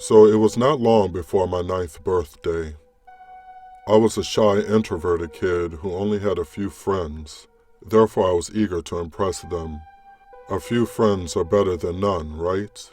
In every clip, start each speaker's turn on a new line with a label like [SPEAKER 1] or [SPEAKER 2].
[SPEAKER 1] So it was not long before my 9th birthday. I was a shy, introverted kid who only had a few friends. Therefore, I was eager to impress them. A few friends are better than none, right?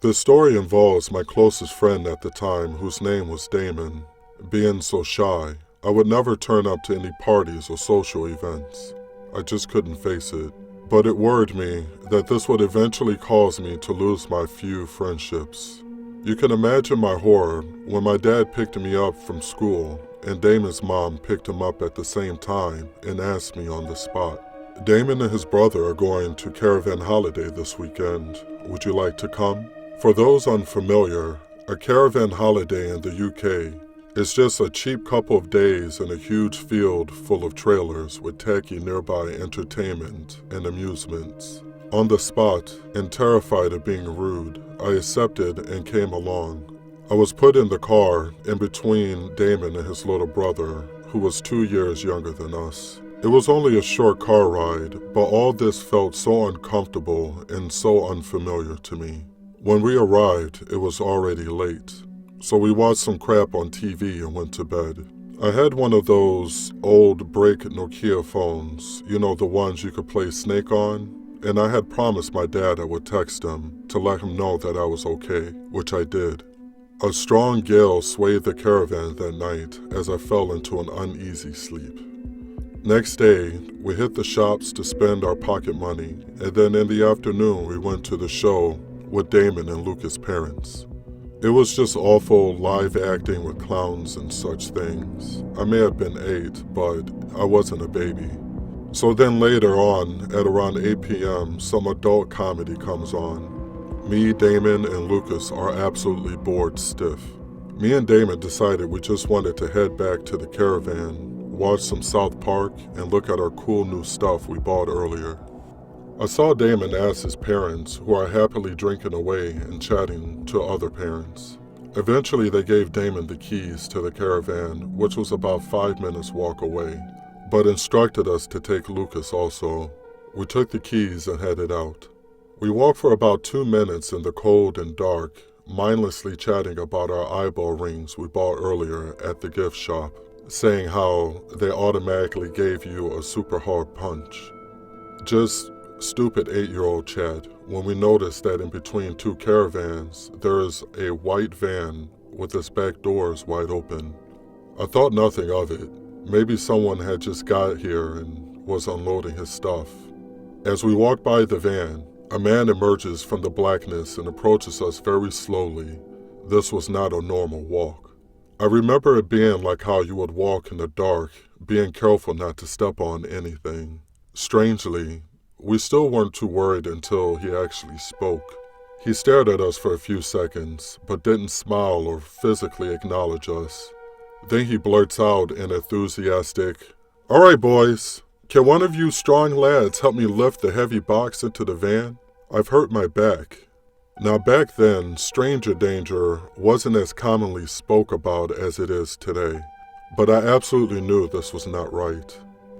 [SPEAKER 1] This story involves my closest friend at the time, whose name was Damon. Being so shy, I would never turn up to any parties or social events. I just couldn't face it. But it worried me that this would eventually cause me to lose my few friendships. You can imagine my horror when my dad picked me up from school and Damon's mom picked him up at the same time and asked me on the spot, "Damon and his brother are going to Caravan Holiday this weekend. Would you like to come?" For those unfamiliar, a caravan holiday in the UK is just a cheap couple of days in a huge field full of trailers with tacky nearby entertainment and amusements. On the spot, and terrified of being rude, I accepted and came along. I was put in the car in between Damon and his little brother, who was 2 years younger than us. It was only a short car ride, but all this felt so uncomfortable and so unfamiliar to me. When we arrived, it was already late, so we watched some crap on TV and went to bed. I had one of those old brick Nokia phones, you know, the ones you could play Snake on, and I had promised my dad I would text him to let him know that I was okay, which I did. A strong gale swayed the caravan that night as I fell into an uneasy sleep. Next day, we hit the shops to spend our pocket money, and then in the afternoon we went to the show with Damon and Lucas' parents. It was just awful live acting with clowns and such things. I may have been 8, but I wasn't a baby. So then later on, at around 8 p.m., some adult comedy comes on. Me, Damon, and Lucas are absolutely bored stiff. Me and Damon decided we just wanted to head back to the caravan, watch some South Park, and look at our cool new stuff we bought earlier. I saw Damon ask his parents, who are happily drinking away and chatting to other parents. Eventually they gave Damon the keys to the caravan, which was about 5 minutes walk away, but instructed us to take Lucas also. We took the keys and headed out. We walked for about 2 minutes in the cold and dark, mindlessly chatting about our eyeball rings we bought earlier at the gift shop, saying how they automatically gave you a super hard punch. Just stupid 8-year-old chat when we noticed that in between 2 caravans, there is a white van with its back doors wide open. I thought nothing of it. Maybe someone had just got here and was unloading his stuff. As we walked by the van, a man emerges from the blackness and approaches us very slowly. This was not a normal walk. I remember it being like how you would walk in the dark, being careful not to step on anything. Strangely, we still weren't too worried until he actually spoke. He stared at us for a few seconds, but didn't smile or physically acknowledge us. Then he blurts out an enthusiastic, "All right, boys, can one of you strong lads help me lift the heavy box into the van? I've hurt my back." Now back then, stranger danger wasn't as commonly spoke about as it is today, but I absolutely knew this was not right.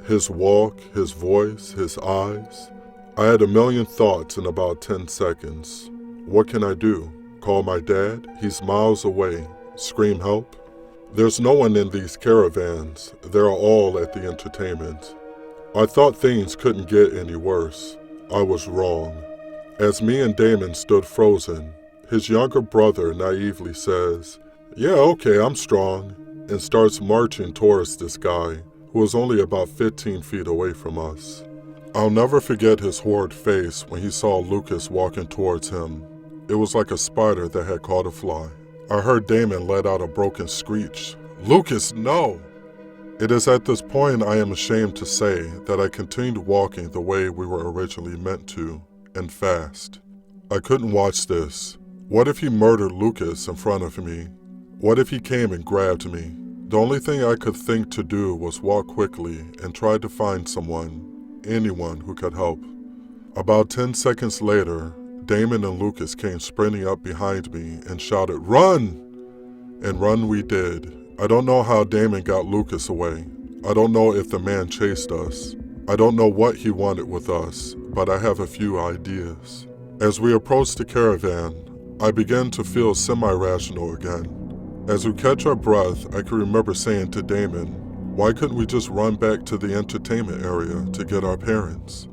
[SPEAKER 1] His walk, his voice, his eyes. I had a million thoughts in about 10 seconds. What can I do? Call my dad? He's miles away. Scream help? There's no one in these caravans. They're all at the entertainment. I thought things couldn't get any worse. I was wrong. As me and Damon stood frozen, his younger brother naively says, "Yeah, okay, I'm strong," and starts marching towards this guy, who was only about 15 feet away from us. I'll never forget his horrid face when he saw Lucas walking towards him. It was like a spider that had caught a fly. I heard Damon let out a broken screech. "Lucas, no!" It is at this point I am ashamed to say that I continued walking the way we were originally meant to, and fast. I couldn't watch this. What if he murdered Lucas in front of me? What if he came and grabbed me? The only thing I could think to do was walk quickly and try to find someone, anyone who could help. About 10 seconds later, Damon and Lucas came sprinting up behind me and shouted, "Run!" And run we did. I don't know how Damon got Lucas away. I don't know if the man chased us. I don't know what he wanted with us, but I have a few ideas. As we approached the caravan, I began to feel semi-rational again. As we catch our breath, I can remember saying to Damon, "Why couldn't we just run back to the entertainment area to get our parents?"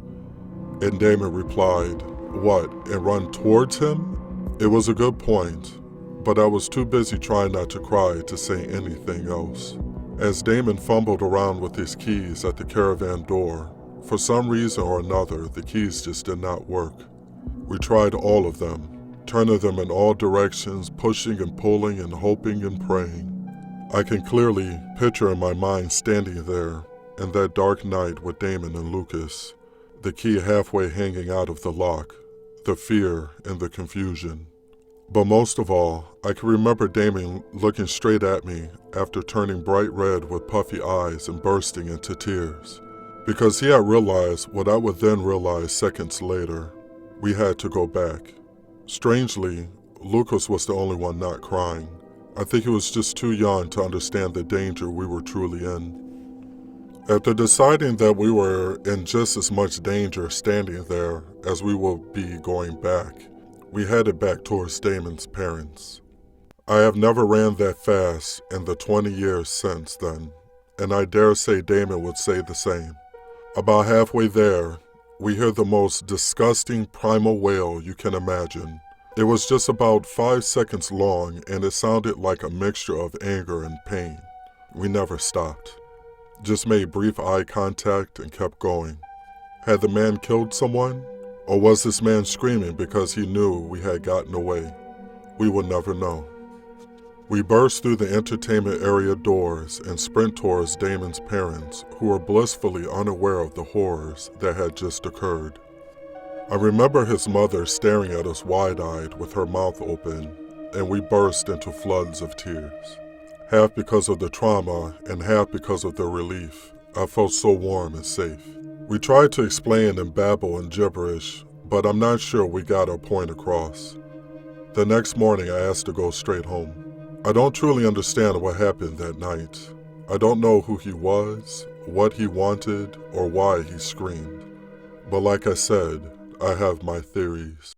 [SPEAKER 1] And Damon replied, "What, and run towards him?" It was a good point, but I was too busy trying not to cry to say anything else. As Damon fumbled around with his keys at the caravan door, for some reason or another, the keys just did not work. We tried all of them, turning them in all directions, pushing and pulling and hoping and praying. I can clearly picture in my mind standing there in that dark night with Damon and Lucas, the key halfway hanging out of the lock, the fear and the confusion. But most of all, I can remember Damon looking straight at me after turning bright red with puffy eyes and bursting into tears, because he had realized what I would then realize seconds later. We had to go back. Strangely, Lucas was the only one not crying. I think he was just too young to understand the danger we were truly in. After deciding that we were in just as much danger standing there as we would be going back, we headed back towards Damon's parents. I have never ran that fast in the 20 years since then, and I dare say Damon would say the same. About halfway there, we hear the most disgusting primal wail you can imagine. It was just about 5 seconds long, and it sounded like a mixture of anger and pain. We never stopped. Just made brief eye contact and kept going. Had the man killed someone? Or was this man screaming because he knew we had gotten away? We would never know. We burst through the entertainment area doors and sprint towards Damon's parents, who were blissfully unaware of the horrors that had just occurred. I remember his mother staring at us wide-eyed with her mouth open, and we burst into floods of tears. Half because of the trauma and half because of the relief. I felt so warm and safe. We tried to explain and babble in gibberish, but I'm not sure we got our point across. The next morning I asked to go straight home. I don't truly understand what happened that night. I don't know who he was, what he wanted, or why he screamed. But like I said, I have my theories.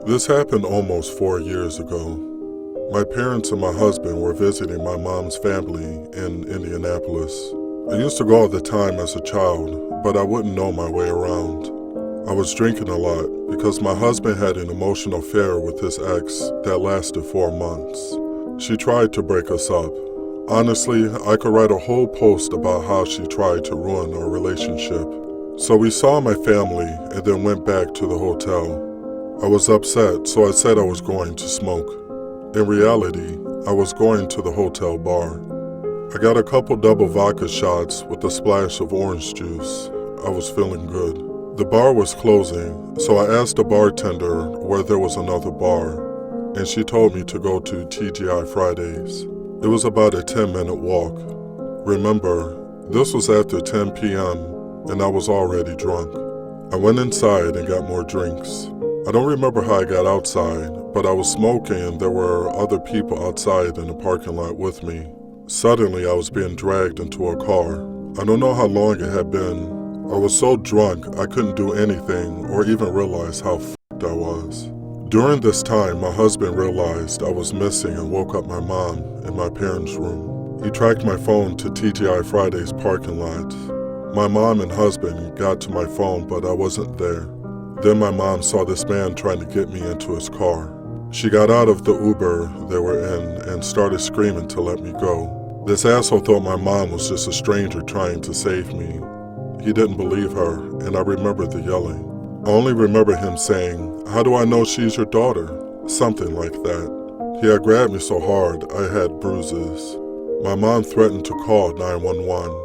[SPEAKER 1] This happened almost 4 years ago. My parents and my husband were visiting my mom's family in Indianapolis. I used to go all the time as a child, but I wouldn't know my way around. I was drinking a lot because my husband had an emotional affair with his ex that lasted 4 months. She tried to break us up. Honestly, I could write a whole post about how she tried to ruin our relationship. So we saw my family and then went back to the hotel. I was upset, so I said I was going to smoke. In reality, I was going to the hotel bar. I got a couple double vodka shots with a splash of orange juice. I was feeling good. The bar was closing, so I asked the bartender where there was another bar, and she told me to go to TGI Fridays. It was about a 10-minute walk. Remember, this was after 10 p.m., and I was already drunk. I went inside and got more drinks. I don't remember how I got outside, but I was smoking and there were other people outside in the parking lot with me. Suddenly, I was being dragged into a car. I don't know how long it had been. I was so drunk I couldn't do anything or even realize how f***ed I was. During this time, my husband realized I was missing and woke up my mom in my parents' room. He tracked my phone to TGI Fridays parking lot. My mom and husband got to my phone, but I wasn't there. Then my mom saw this man trying to get me into his car. She got out of the Uber they were in and started screaming to let me go. This asshole thought my mom was just a stranger trying to save me. He didn't believe her, and I remember the yelling. I only remember him saying, "How do I know she's your daughter?" Something like that. He had grabbed me so hard I had bruises. My mom threatened to call 911.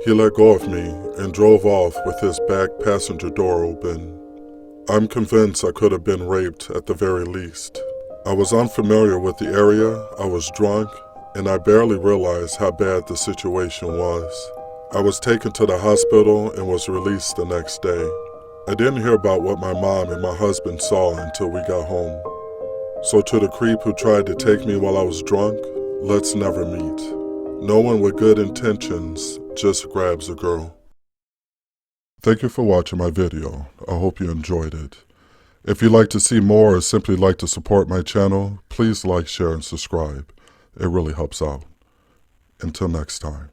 [SPEAKER 1] He let go of me and drove off with his back passenger door open. I'm convinced I could have been raped at the very least. I was unfamiliar with the area, I was drunk, and I barely realized how bad the situation was. I was taken to the hospital and was released the next day. I didn't hear about what my mom and my husband saw until we got home. So to the creep who tried to take me while I was drunk, let's never meet. No one with good intentions just grabs a girl. Thank you for watching my video. I hope you enjoyed it. If you'd like to see more or simply like to support my channel, please like, share, and subscribe. It really helps out. Until next time.